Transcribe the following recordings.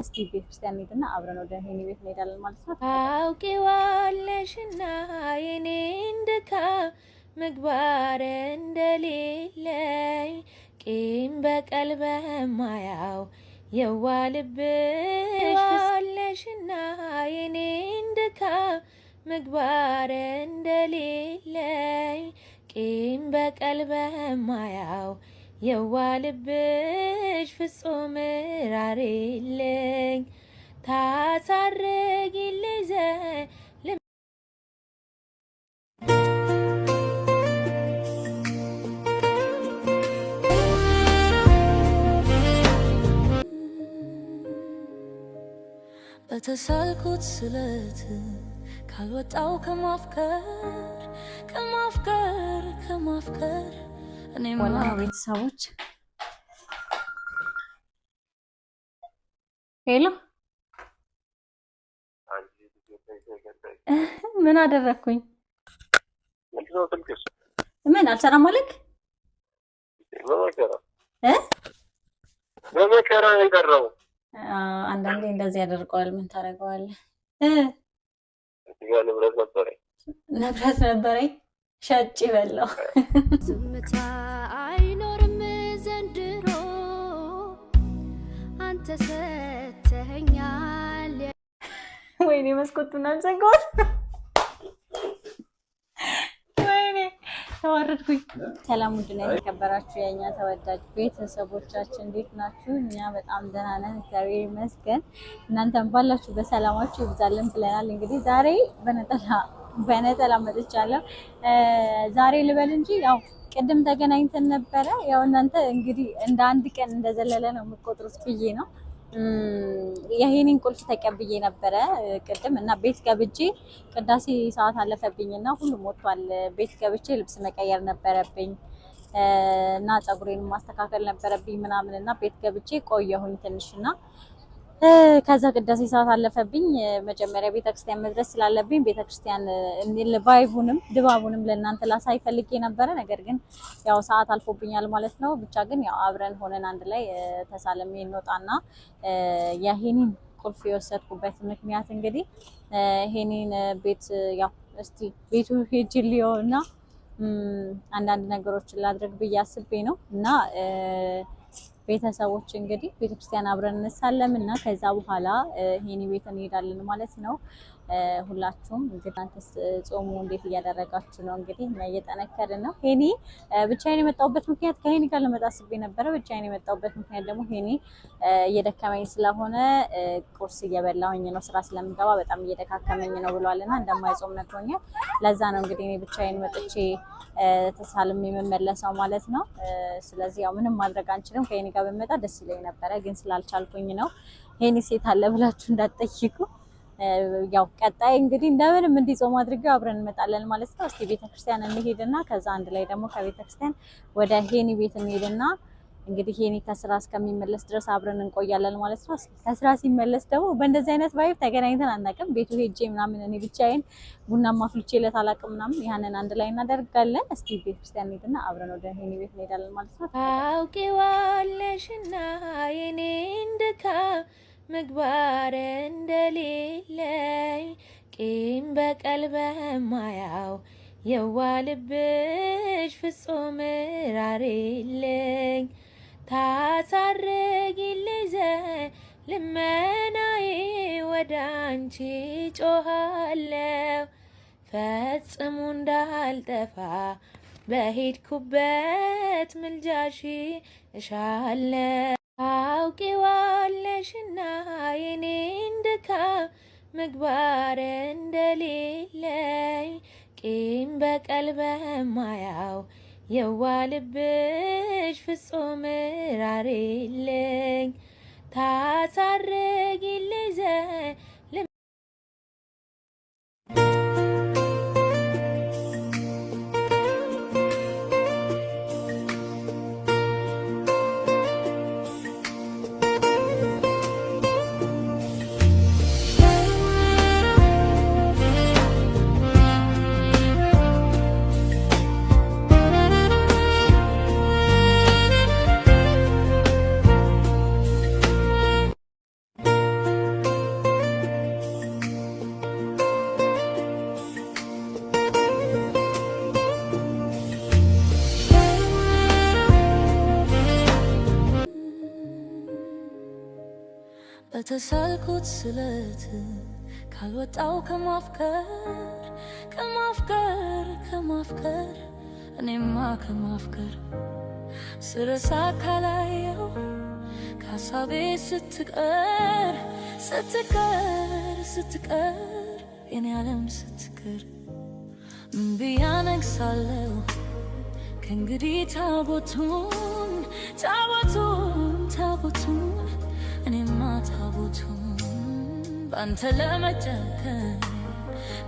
እስቲ ቤተክርስቲያን ሄድና አብረን ወደ ሄኒ ቤት እንሄዳለን ማለት ነው። አውቂዋለሽና የኔ እንድካ ምግባር እንደሌለኝ ቂም በቀል በማያው የዋልብሽ ዋለሽና የኔ እንድካ ምግባር እንደሌለኝ ቂም በቀል በማያው የዋልብሽ ፍጹም ራሪልኝ ታሳርጊልኝ በተሳልኩት ስለት ካልወጣው ከማፍቀር እኔማ ቤተሰቦች ሄሎ ምን አደረኩኝ? ምን አልሰራም አለክ? በመከራ የቀረው አንዳንዴ እንደዚህ ያደርገዋል። ምን ታደርገዋለህ? ንብረት ነበረኝ ሸጭ በለው። ዝምታ አይኖርም ዘንድሮ አንተ ሰተኸኛል። ወይኔ መስኮቱን አልዘጋሁት። ወይኔ ተዋረድኩኝ። ሰላም ውድና የተከበራችሁ የኛ ተወዳጅ ቤተሰቦቻችን እንዴት ናችሁ? እኛ በጣም ደህና ነን፣ እግዚአብሔር ይመስገን። እናንተም ባላችሁ በሰላማችሁ ይብዛልን ብለናል። እንግዲህ ዛሬ በነጠላ መጥቻለሁ። ዛሬ ልበል እንጂ ያው ቅድም ተገናኝተን ነበረ። ያው እናንተ እንግዲህ እንደ አንድ ቀን እንደዘለለ ነው የምትቆጥሩት ብዬ ነው። የሄኒን ቁልፍ ተቀብዬ ነበረ ቅድም እና ቤት ገብቼ ቅዳሴ ሰዓት አለፈብኝና ሁሉም ወጥቷል። ቤት ገብቼ ልብስ መቀየር ነበረብኝ እና ፀጉሬን ማስተካከል ነበረብኝ ምናምን እና ቤት ገብቼ ቆየሁኝ ትንሽና ከዛ ቅዳሴ ሰዓት አለፈብኝ። መጀመሪያ ቤተክርስቲያን መድረስ ስላለብኝ ቤተክርስቲያን ቫይቡንም ድባቡንም ለእናንተ ላሳይ ፈልጌ ነበረ። ነገር ግን ያው ሰዓት አልፎብኛል ማለት ነው። ብቻ ግን ያው አብረን ሆነን አንድ ላይ ተሳለሜ እንወጣና የሄኒን ቁልፍ የወሰድኩበት ምክንያት እንግዲህ ሄኒን ቤት ያው እስቲ ቤቱ ሄጅልዮ እና አንዳንድ ነገሮችን ላድርግ ብዬ አስቤ ነው እና ቤተሰቦች እንግዲህ ቤተክርስቲያን አብረን እንሳለም እና ከዛ በኋላ ሄኒ ቤት እንሄዳለን ማለት ነው። ሁላችሁም እንግዲህ አንተስ ጾሙ እንዴት እያደረጋችሁ ነው? እንግዲህ እኛ እየጠነከርን ነው። ሄኒ ብቻዬን የመጣሁበት ምክንያት ከሄኒ ጋር ለመጣ አስቤ ነበረ። ብቻዬን የመጣሁበት ምክንያት ደግሞ ሄኒ እየደከመኝ ስለሆነ ቁርስ እየበላሁኝ ነው፣ ስራ ስለምገባ በጣም እየደካከመኝ ነው ብሏልና እንደማይጾም ነግሮኛል። ለዛ ነው እንግዲህ እኔ ብቻዬን መጥቼ ተሳልም የምመለሰው ማለት ነው። ስለዚህ ያው ምንም ማድረግ አንችልም። ከሄኒ ጋር በመጣ ደስ ይለኝ ነበረ፣ ግን ስላልቻልኩኝ ነው። ሄኒ ሴት አለ ብላችሁ እንዳትጠይቁ። ያው ቀጣይ እንግዲህ እንደምንም እንዲጾም አድርገው አብረን እንመጣለን ማለት ነው። እስቲ ቤተክርስቲያን እንሄድና ከዛ አንድ ላይ ደግሞ ከቤተክርስቲያን ወደ ሄኒ ቤት እንሄድና እንግዲህ ሄኒ ከስራ እስከሚመለስ ድረስ አብረን እንቆያለን ማለት ነው። ከስራ ሲመለስ ደግሞ በእንደዚህ አይነት ቫይብ ተገናኝተን አናውቅም። ቤቱ ሄጄ ምናምን እኔ ብቻዬን ቡና ማፍልቼለት አላውቅም ምናምን፣ ያንን አንድ ላይ እናደርጋለን። እስቲ ቤተክርስቲያን እንሄድና አብረን ወደ ሄኒ ቤት እንሄዳለን ማለት ነው። አውቂዋለሽና የኔ እንድካ ምግባር እንደሌለኝ ቂም በቀል በማያው የዋልብሽ ፍጹም ራሪልኝ ታሳርጊልኝ ልመናዬ ወደ አንቺ ጮኻለሁ ፈጽሞ እንዳልጠፋ በሄድኩበት ምልጃሽ እሻለሁ። አውቂዋለሽና የኔ እንድካ ምግባር እንደሌለኝ ቂም በቀል በማያው የዋልብሽ ፍጹም ራሪልኝ ታሳርጊልኝ በተሳልኩት ስለት ካልወጣው ከማፍቀር እኔማ ከማፍቀር ስረሳ ካላየው ከሀሳቤ ስትቀር የኔ ዓለም ስትቀር ብዬ አነግሳለሁ ከእንግዲህ ታቦቱን እኔማ ታቦቱን ባንተ ለመጨከን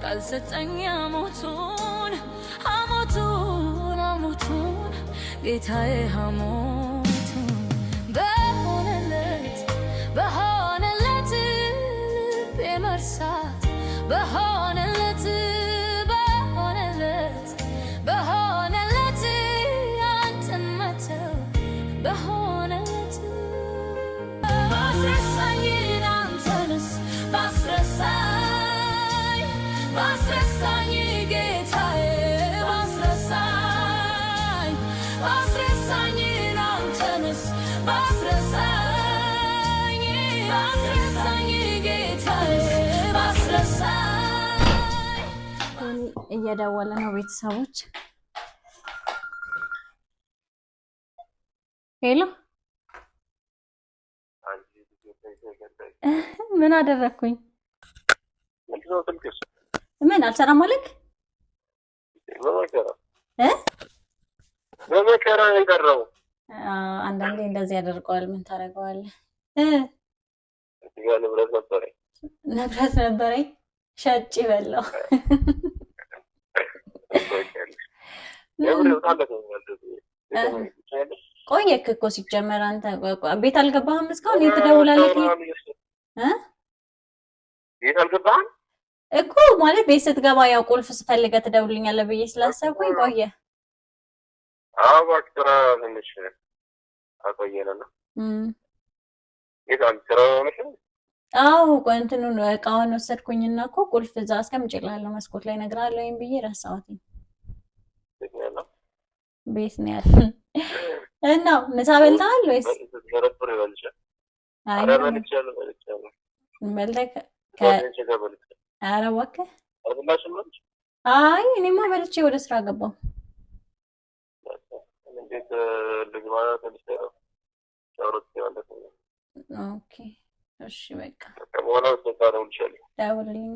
ካልሰጠኝ ሐሞቱን ጌታዬ ሐሞቱን በሆነለት ልቤ መርሳት በሆነለት አንተን መተው በሆነለት ባስረሳኝ አንተንስ ባስረሳኝ ጌታዬ ባስረሳኝ አንተንስ ባስረሳኝ ጌታዬ ባስረሳኝ እየደወለ ነው ቤተሰቦች ሄሎ ምን አደረኩኝ ምን አልሰራም አለክ በመከራ የቀረው አንዳንዴ እንደዚህ ያደርገዋል ምን ታደርገዋለህ ንብረት ነበረኝ ሸጭ በለው ቆየክ እኮ ሲጀመር አንተ ቤት አልገባህም እስካሁን እየተደውላለህ ቤት አልገባህም እኮ ማለት ቤት ስትገባ ያው ቁልፍ ስፈልገህ ትደውልኛለህ ብዬ ስላሰብኩኝ ቆየ ስራ ትንሽ አቆየንና የት ስራ ሆነሽ አዎ እንትኑን እቃውን ወሰድኩኝና እኮ ቁልፍ እዛ አስቀምጬልሃለሁ መስኮት ላይ እነግርሃለሁ ወይም ብዬ ረሳሁትኝ ቤት ነው ያለው እና ምሳ በልተሃል ወይስ ኧረ እባክህ አይ እኔማ በልቼ ወደ ስራ ገባሁ ኦኬ እሺ በቃ ደውልልኝ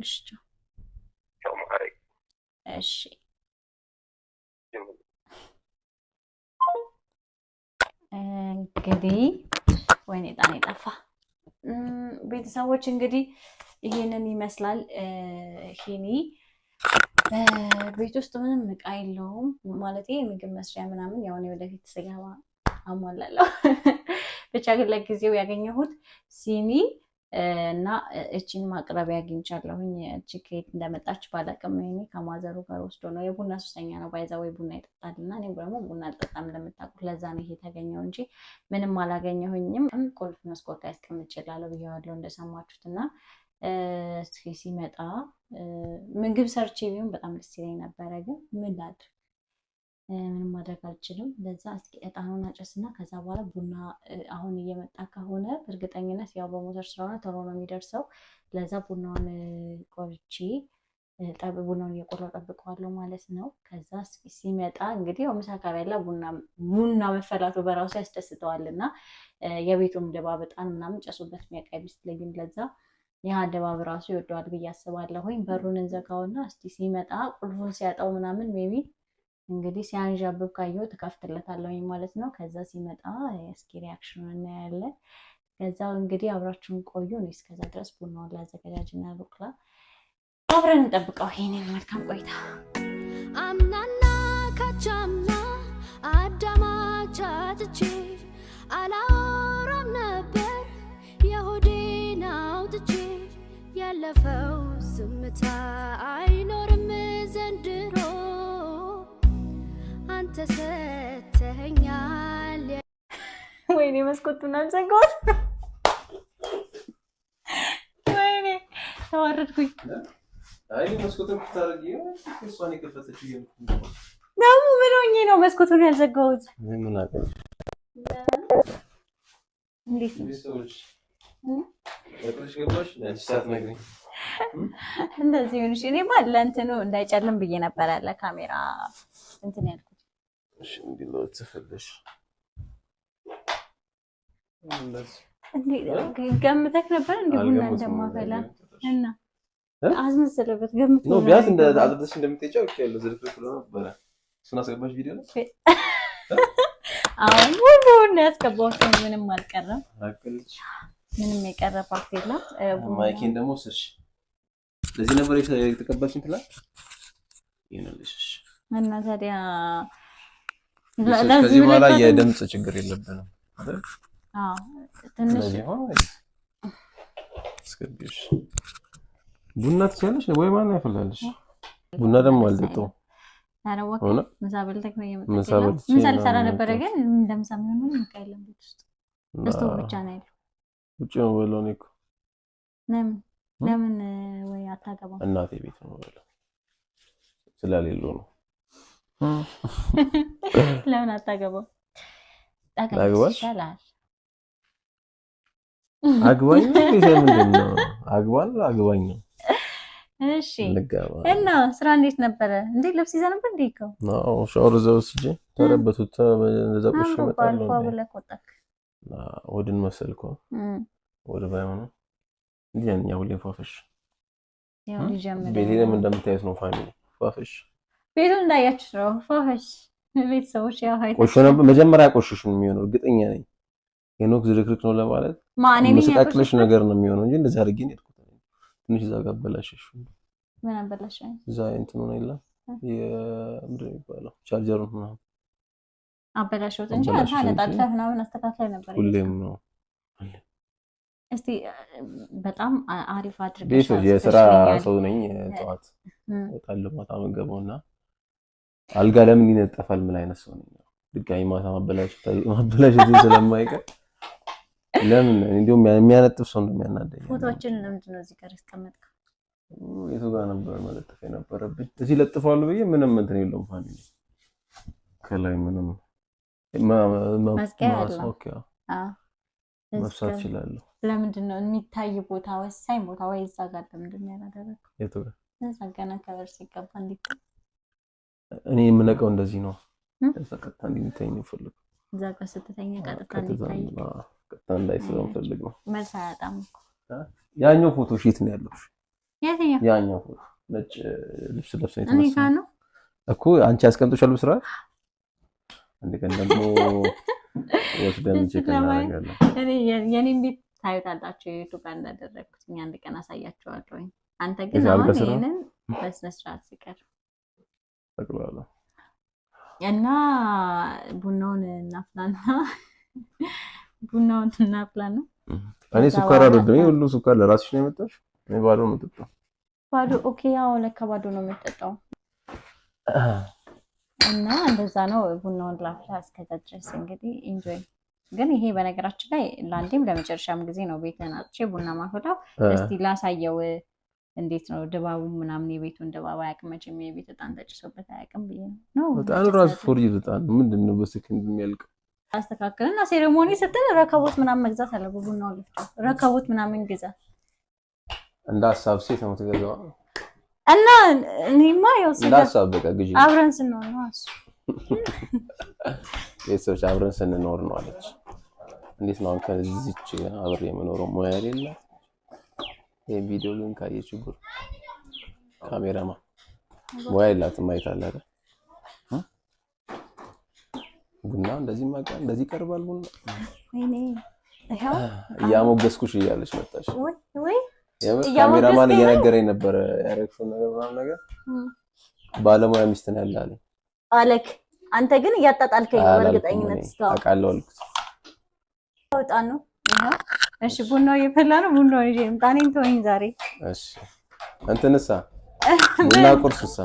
እሺ እንግዲህ ወይኔ ጣኔ ጠፋ ቤተሰቦች እንግዲህ ይሄንን ይመስላል ሂኒ ቤት ውስጥ ምንም እቃ የለውም ማለት ምግብ መስሪያ ምናምን ያው እኔ ወደፊት ስገባ አሟላለሁ ብቻ ግን ለጊዜው ያገኘሁት ሲኒ እና እቺን ማቅረቢያ አግኝቻለሁኝ እቺ ከየት እንደመጣች ባላቅም እኔ ከማዘሩ ጋር ወስዶ ነው የቡና ሱሰኛ ነው ባይዛው ቡና ይጠጣልና እኔ ደግሞ ቡና አልጠጣም ለምታውቁት ለዛ ነው ይሄ ተገኘው እንጂ ምንም አላገኘሁኝም ቁልፍ መስኮት ላይ አስቀምጬላለሁ ብዬዋለሁ እንደሰማችሁትና እስኪ ሲመጣ ምግብ ሰርቼ ቢሆን በጣም ደስ ይለኝ ነበረ ግን ምን ላድርግ ምንም ማድረግ አልችልም ለዛ እስኪ እጣኑን አጨስና ከዛ በኋላ ቡና አሁን እየመጣ ከሆነ እርግጠኝነት ያው በሞተር ስለሆነ ቶሎ ነው የሚደርሰው ለዛ ቡናውን ቆርጬ ቡናውን እየቆረጠ ጠብቀዋለሁ ማለት ነው ከዛ እስኪ ሲመጣ እንግዲህ ያው ምሳ ካበላ ቡና መፈላቱ በራሱ ያስደስተዋልና የቤቱም ድባብ እጣን ምናምን ጨሱበት የሚያውቅ አይመስለኝም ለዛ ያ ድባብ ራሱ ይወደዋል ብዬ አስባለሁኝ በሩን እንዘጋውና እስቲ ሲመጣ ቁልፉን ሲያጣው ምናምን ሜቢ እንግዲህ ሲያንዣብብ ካየው ተከፍትለታለሁኝ ማለት ነው ከዛ ሲመጣ እስኪ ሪአክሽኑን እናያለን ከዛው እንግዲህ አብራችሁን ቆዩ ነው እስከዛ ድረስ ቡናውን ላዘጋጃጅና ሩክላ አብረን እንጠብቀው ይሄንን መልካም ቆይታ አምናና ካቻምና አዳማቻትቼ አላወራም ነበር የሆዴን አውጥቼ ያለፈው ዝምታ አይኖርም ዘንድሮ አንተ ሰተኸኛል ወይኔ መስኮቱን አልዘጋሁት ወይኔ ተዋረድኩኝ አይ መስኮቱን ታርጊ እሷን የከፈተችው ደግሞ ምን ሆኜ ነው መስኮቱን ያልዘጋሁት ምን አቀኝ እንዴት ነው ለቅልሽ ገባሽ ለሳት ነግሪኝ እንደዚህ ሆነሽ እኔ ማለት ለእንትኑ እንዳይጨልም ብዬ ነበር ያለ ካሜራ እንትን ያልኩት። እሺ እንዴ ነው ተፈልሽ እንዴ ገምተክ ነበር እንዴ ቡና እንደማፈላ እና አዝመሰለበት ገምቶ ነው ቢያንስ እንደ አጥተሽ እንደምትጨው እኮ ዝርክርክ ብሎ ነበር እሱን አስገባሽ ቪዲዮ ላይ አሁን ሁሉን ያስገባሁት ምንም አልቀረም አቅልሽ ምንም የቀረ ፓርት የለም ማይኬን ደግሞ ስሽ ለዚህ ነበር የተቀበልሽኝ ትላል ይነልሽ እና ታዲያ ለዚህ በኋላ የድምጽ ችግር የለብንም አይደል ትንሽ እስከቢሽ ቡና ትቻለሽ ወይ ማን ያፈላልሽ ቡና ደግሞ አልጠጣው ታረወቀ መሳበልተክ ነው የመጣው ምሳሌ ሰራ ነበር ግን እንደምሳም ነው እንካይለም ቤት ውስጥ እስቶ ብቻ ነው ያለው ውጭ ነው ወለው ነው እኮ ለምን ወይ አታገባም እናቴ ቤት ነው ወለው ስለሌለው ነው ለምን አታገባም ታገባሽ አግባኝ ምንድነው አግባኝ ነው እሺ እና ስራ እንዴት ነበር እንዴ ልብስ ይዘህ ነበር እንዴ እኮ ነው ሻወር ዘውስጂ ተረበቱት እንደዛ ቆሽ መጣለ ወድን መሰልኮ ወደ ባይሆነ እንዴ ያው ሊፋፈሽ ያው ሊጀምር ቤቴንም እንደምታዩት ነው ፋሚሊ ፋፈሽ ቤቱን እንዳያችሁ ነው ፋፈሽ ቤተሰቦች ያው ሃይታ ቆሽ ነበር መጀመሪያ ቆሽሽን የሚሆነው እርግጠኛ ነኝ የኖክ ዝርክርክ ነው ለማለት መስቃቅለሽ ነገር ነው የሚሆነው እንጂ እንደዛ አድርጌ ነው የሄድኩት ትንሽ እዛ ጋር በላሽሽ ምን አበላሽ እዛ እንትኑ ነው ይላ የምንድነው የሚባለው ቻርጀሩን ምናምን አበላሽው እንጂ ታነጣጥፈህ ምናምን አስተካክለህ ነበር ሁሌም ነው እስቲ በጣም አሪፍ አድርገሽ ቤት የሥራ ሰው ነኝ ጠዋት ወጣለሁ ማታ መንገበውና አልጋ ለምን ይነጠፋል ምን አይነት ሰው ነኝ ድጋሚ ማታ ማበላሽት ስለማይቀር ለምን እንደውም የሚያነጥፍ ሰው እንደሚያናደኝ ፎቶዎችን ለምንድን ነው እዚህ ጋር ያስቀመጥከው የቱ ጋር ነበር መለጠፍ የነበረብኝ እዚህ ለጥፋሉ ብዬ ምንም እንትን የለውም ፋሚሊ ከላይ ምንም ኦኬ መፍሳት ይችላል ለምንድን ነው የሚታይ ቦታ ወሳኝ ቦታ ወይ እዛ ጋር ለምንድን ነው ያደረገው የቱ ጋር እዛ ገና ከበር ሲገባ እንዴት እኔ የምነቀው እንደዚህ ነው ተሰቀጣ እንዲተኝ ፈልግ እዛ ጋር ስትተኛ ቀጥታ እንዲታይ ቀጥታ እንዳይስለው ፈልግ ነው መልስ አያጣም እኮ ያኛው ፎቶ ሺት ነው ያለው የትኛው ያኛው ፎቶ ነጭ ልብስ ለብሰኝ እኔ ጋር ነው እኮ አንቺ አስቀምጦሻል በስራ አንዴ ቀን ደግሞ ወስደን ቼክ እናደርጋለን እኔ የኔን ቤት ታዩታላችሁ ዩቲዩብ ጋር እንዳደረኩት አንድ ቀን አሳያችኋለሁ አንተ ግን አሁን ይሄንን በስነ ስርዓት ሲቀር ተቀበለ እና ቡናውን እናፍላና እኔ ሱካር አይደለም ሁሉ ሱካር ለራስሽ ነው የመጣሽ እኔ ባዶ ነው የምጠጣው ባዶ ኦኬ ያው ለካ ባዶ ነው የምጠጣው እና እንደዛ ነው ቡናውን ላፍላ እስከዛ ድረስ እንግዲህ ኢንጆይ ግን ይሄ በነገራችን ላይ ላንዴም ለመጨረሻም ጊዜ ነው ቤተን አጥቼ ቡና ማፈላው እስቲ ላሳየው እንዴት ነው ድባቡ ምናምን የቤቱን ድባብ አያቅመጭም የቤት እጣን ተጭሶበት አያቅም ብዬ ነው በጣም ራስ ፎርጅ እጣን ምንድነው በሰከንድ የሚያልቅ አስተካክልና ሴሬሞኒ ስትል ረከቦት ምናምን መግዛት አለበት ቡናው ልፍቶ ረከቦት ምናምን ግዛ እንደ ሐሳብ ሴት ነው ተገዛው እና እኔማ ያው እንደ ሐሳብ በቃ ግዢ አብረን ስንሆን ነው እሱ የሰዎች አብረን ስንኖር ነው አለች እንዴት ነው ከዚህች አብሬ የምኖረው ሙያ አይደለ የቪዲዮ ግን ካየችው ጉር ካሜራማን ሙያ የላትም አይታለ አይደል ቡና እንደዚህ ማቃ እንደዚህ ቀርባል ቡና ወይኔ ይሄው ያሞገስኩሽ እያለች መጣሽ ወይ ካሜራማን እየነገረኝ ነበር ያረክሽው ነገር ባለሙያ ሚስት ነው ያለ አለክ አንተ ግን እያጣጣልከኝ ነው እርግጠኝነት እስካሁን አቃለው አልኩት ወጣ ነው ይሄው እሺ ቡናው እየፈላ ነው ቡናው ይዤ እንጣኔን ተወኝ ዛሬ እሺ እንትንሳ ቡና ቁርስሳ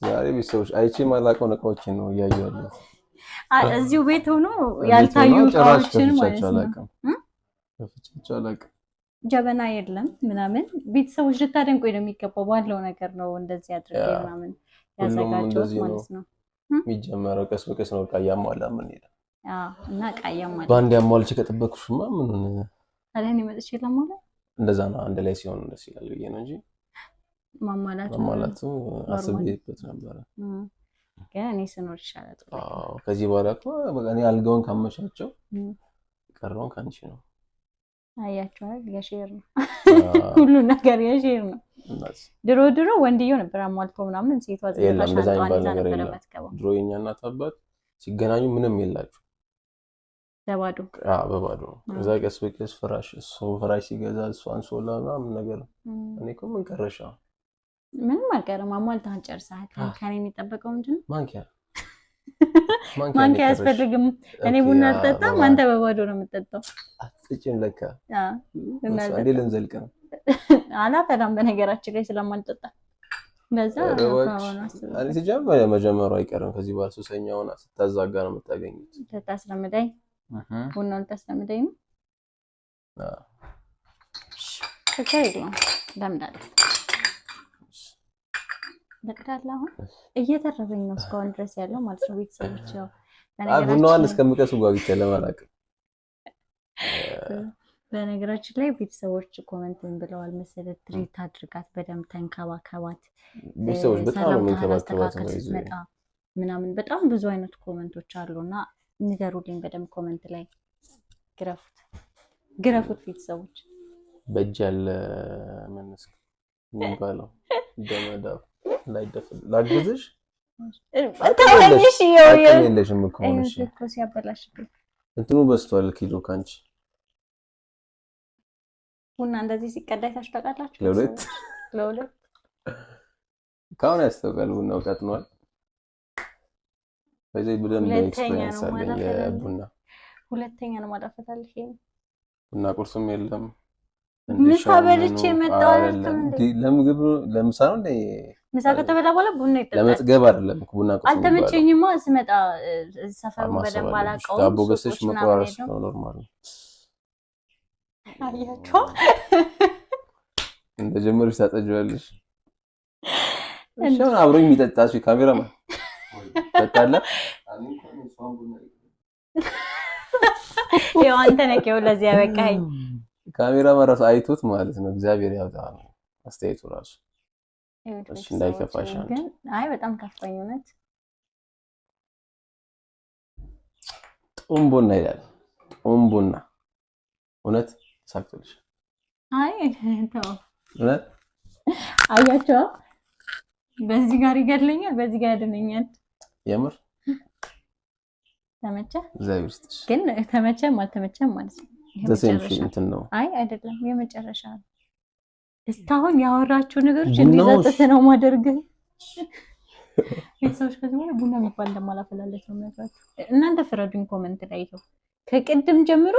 ዛሬ ቢሰውሽ አይቼ ማላቀው ነቃዎችን ነው ያያያለሁ እዚሁ ቤት ሆኖ ያልታዩ እቃዎችን ማለት ነው ከፍቻለሁ ጀበና የለም ምናምን ቤተሰቦች ልታደንቁኝ ነው የሚገባው ባለው ነገር ነው እንደዚህ አድርጌ ምናምን ያዘጋጀው ማለት ነው የሚጀመረው ቀስ በቀስ ነው። ቃያማላ ምን ይላል? እና ቃያማላ ባንድ ያሟልች ከጠበቅኩሽማ ምን አለኝ መጥቼ ለሞላ እንደዛ ነው። አንድ ላይ ሲሆን ደስ ይላል ብዬ ነው እንጂ ማማላቱ አስቤበት ነበር። ግን እኔ ስኖር ይሻላል። ከዚህ በኋላ እኮ በቃ እኔ አልጋውን ካመቻቸው ቀረውን ካንቺ ነው። አያችኋል፣ የሼር ነው ሁሉ ነገር የሼር ነው። ድሮ ወንድየው ነበር አሟልቶ ምናምን ሴቷ ዘላሽ አንጣን ነገር የለም። ድሮ የኛ እናት አባት ሲገናኙ ምንም የላችሁ በባዶ በባዶ ከዛ ቀስ በቀስ ፍራሽ ሲገዛ እሱ አንሶላ ምናምን ነገር እኔ እኮ ምን ቀረሻ ምንም አልቀረም። አሟልተህ ጨርሰሃል። ከኔ የሚጠበቀው ምንድነው? ማንኪያ ያስፈልግም። እኔ ቡና አልጠጣም፣ አንተ በባዶ ነው የምትጠጣው። አጥጭን ለካ እንዴ ልንዘልቅ ነው አላፈላም። በነገራችን ላይ ስለማልጠጣ እንደዛ አለ ሲጀምር መጀመሪያው አይቀርም። ከዚህ በኋላ ሱሰኛ ሆና ስታዛጋ ነው የምታገኙት። ልታስለምደኝ ቡናውን ልታስለምደኝ ነው። ችግር የለውም ለምዳለሁ። ለቅዳለሁ አሁን እየተረፈኝ ነው እስካሁን ድረስ ያለው ማለት ነው። ቤተሰቦች ያው ቡናዋን እስከምቀሱ ጓጉቻለሁ ለማላቅ። በነገራችን ላይ ቤተሰቦች ኮሜንትን ብለዋል መሰለህ፣ ትሪት አድርጋት፣ በደንብ ተንከባከባት። ቤተሰቦች በጣም ነው የሚንከባከባት ምናምን በጣም ብዙ አይነት ኮሜንቶች አሉና ንገሩልኝ በደንብ ኮሜንት ላይ ግረፉት ቤተሰቦች። በእጅ ያለ መንስክ የሚባለው ደመዳፍ ላይ ደፍል ላግዝሽ ታውቂሽ የለሽም እኮ ነሽ እኮ ሲያበላሽ እንትኑ በስቷል ኪሎ ካንቺ ቡና እንደዚህ ሲቀዳ ታሽታቃላችሁ። ለሁለት ካሁን ያስተውቃል። ቡናው ቀጥኗል። በዚህ ብለን ኤክስፒሪየንስ አለኝ የቡና ሁለተኛ ነው ማዳፈታልሽ። ቡና ቁርስም የለም ምሳ በልቼ መጣሁ አይደለም እንዴ? ለምግብ ለምሳ ነው እንዴ? ምሳ ከተበላ በኋላ ቡና ይጠጣል። ለመጥገብ አይደለም ቡና ቁርስ። አልተመቸኝማ ስመጣ ሰፈሩን በደንብ አላውቀውም። ዳቦ ገዝተሽ መቆራረስ ነው ኖርማል ነው። አያችሁ እንደ ጀመርሽ ታጠጅዋለሽ። እሺ አብሮኝ የሚጠጣ እሱ ካሜራማን ተጣላ ያው አንተ ነህ ለዚህ ያበቃኝ። ካሜራማን ራሱ አይቶት ማለት ነው። እግዚአብሔር ያውጣው አስተያየቱ ራሱ እሺ እንዳይከፋሽ። ግን አይ በጣም ከፋኝ እውነት። ጡምቡና ይላል ጡምቡና እውነት ሳክቶልሽ። አይ ተው እውነት አያቸው በዚህ ጋር ይገድለኛል፣ በዚህ ጋር ያድነኛል። የምር ተመቸ እግዚአብሔር ይስጥሽ። ግን ተመቸም አልተመቸም ማለት ነው ተሰንሽ እንትን ነው። አይ አይደለም የመጨረሻ ነው። እስካሁን ያወራችሁ ነገሮች እንዲዘጥት ነው ማደርግ። ቤተሰቦች ከዚህ በኋላ ቡና የሚባል እንደማላፈላለት ነው የምነግራችሁ። እናንተ ፍረዱኝ ኮሜንት ላይ። ይኸው ከቅድም ጀምሮ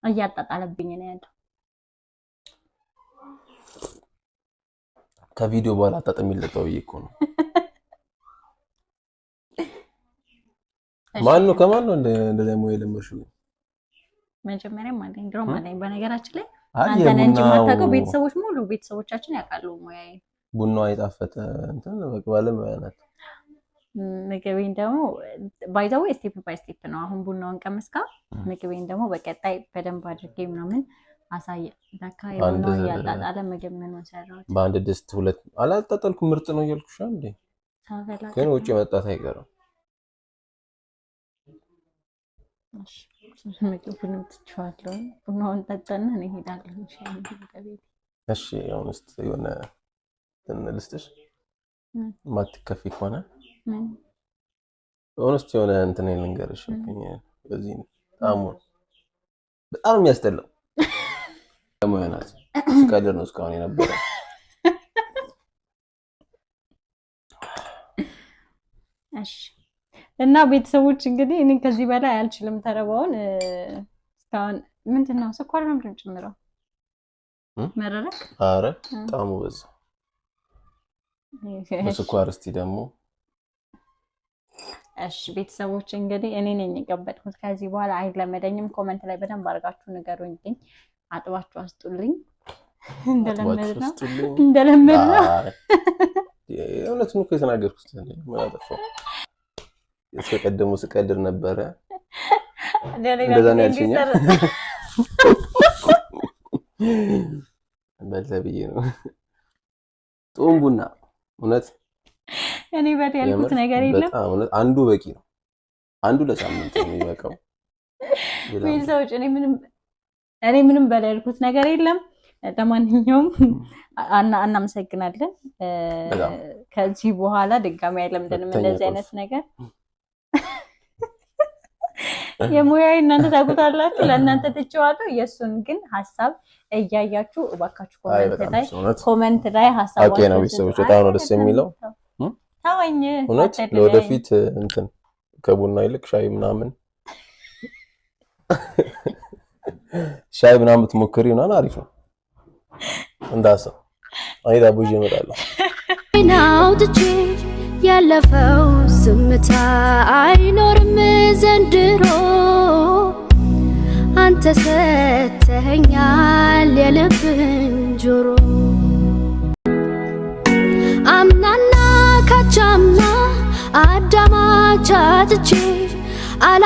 እያጣጣለብኝ ነው ያለው። ከቪዲዮ በኋላ አጣጥሚልጠው እኮ ነው። ማን ነው ከማን ነው እንደዚህ ሞይ ለምሽው? መጀመሪያም አለኝ ድሮም አለኝ። በነገራችን ላይ አንተ ነህ እንጂ የማታውቀው ቤተሰቦች ሙሉ ቤተሰቦቻችን ያውቃሉ ሙያዬ። ቡናው አይጣፈጠ እንትን በቅባለም ያናት ምግቤን ደግሞ ባይዛው ስቴፕ ባይ ስቴፕ ነው። አሁን ቡናውን ቀመስካ ምግቤን ደግሞ በቀጣይ በደንብ አድርጌ ምናምን አሳየ። ለካ የሆነ ያጣጣለ ምግብ ምን ወሰራው በአንድ ድስት ሁለት አላጣጣልኩ ምርጥ ነው እያልኩሽ እንዴ? ግን ውጪ መጣት አይቀርም። እሺ ምግቡን ትቻለሁ። ቡናውን ጠጣና እኔ ሄዳለሁ ከቤት። እሺ አሁን እስቲ የሆነ ልስጥሽ ማትከፊ ከሆነ ኦነስት የሆነ እንትን ልንገርሽ። በዚህ ጣሙ በጣም የሚያስጠላው ለሞያናት ስቀድር ነው እስካሁን የነበረው። እሺ እና ቤተሰቦች እንግዲህ እኔ ከዚህ በላይ አልችልም። ተረባውን እስካሁን ምንድነው ስኳር ነው የምንጨምረው? መረረክ? አረ ጣሙ በዛ በስኳር እስቲ ደግሞ እሺ ቤተሰቦች እንግዲህ እኔ ነኝ የቀበጥኩት። ከዚህ በኋላ አይለመደኝም። ኮሜንት ላይ በደንብ አድርጋችሁ ንገሩኝ። አጥባችሁ አስጡልኝ። እንደለመድነው እውነቱን እኮ የተናገርኩት ማለት ነው። እስከቀደሙ ስቀልድ ነበረ እንደዛ ነው ያልሽኝ በልተብዬ ነው ጾም ቡና እውነት እኔ በት ያልኩት ነገር የለም በጣም እውነት አንዱ በቂ ነው አንዱ ለሳምንት ነው የሚበቃው ቤተሰቦች እኔ ምንም በላልኩት ነገር የለም ለማንኛውም እናመሰግናለን ከዚህ በኋላ ድጋሚ አይለምደንም እንደዚህ አይነት ነገር የሙያዬ እናንተ ታውቁታላችሁ ለእናንተ ትጨዋለሁ የሱን ግን ሐሳብ እያያችሁ እባካችሁ ኮሜንት ላይ ሐሳባችሁን ኦኬ ነው ቤተሰቦች በጣም ነው ደስ የሚለው ታወኝ እውነት ለወደፊት እንትን ከቡና ይልቅ ሻይ ምናምን ሻይ ምናምን ብትሞክሪ ምናምን አሪፍ ነው እንዳሰ አይዳ ቡጂ እመጣለሁ ናውጥቼ ያለፈው ዝምታ አይኖርም ዘንድሮ አንተ ሰተኸኛል የልብን ጆሮ አምናና ካቻምና አዳማቻትቼ አላ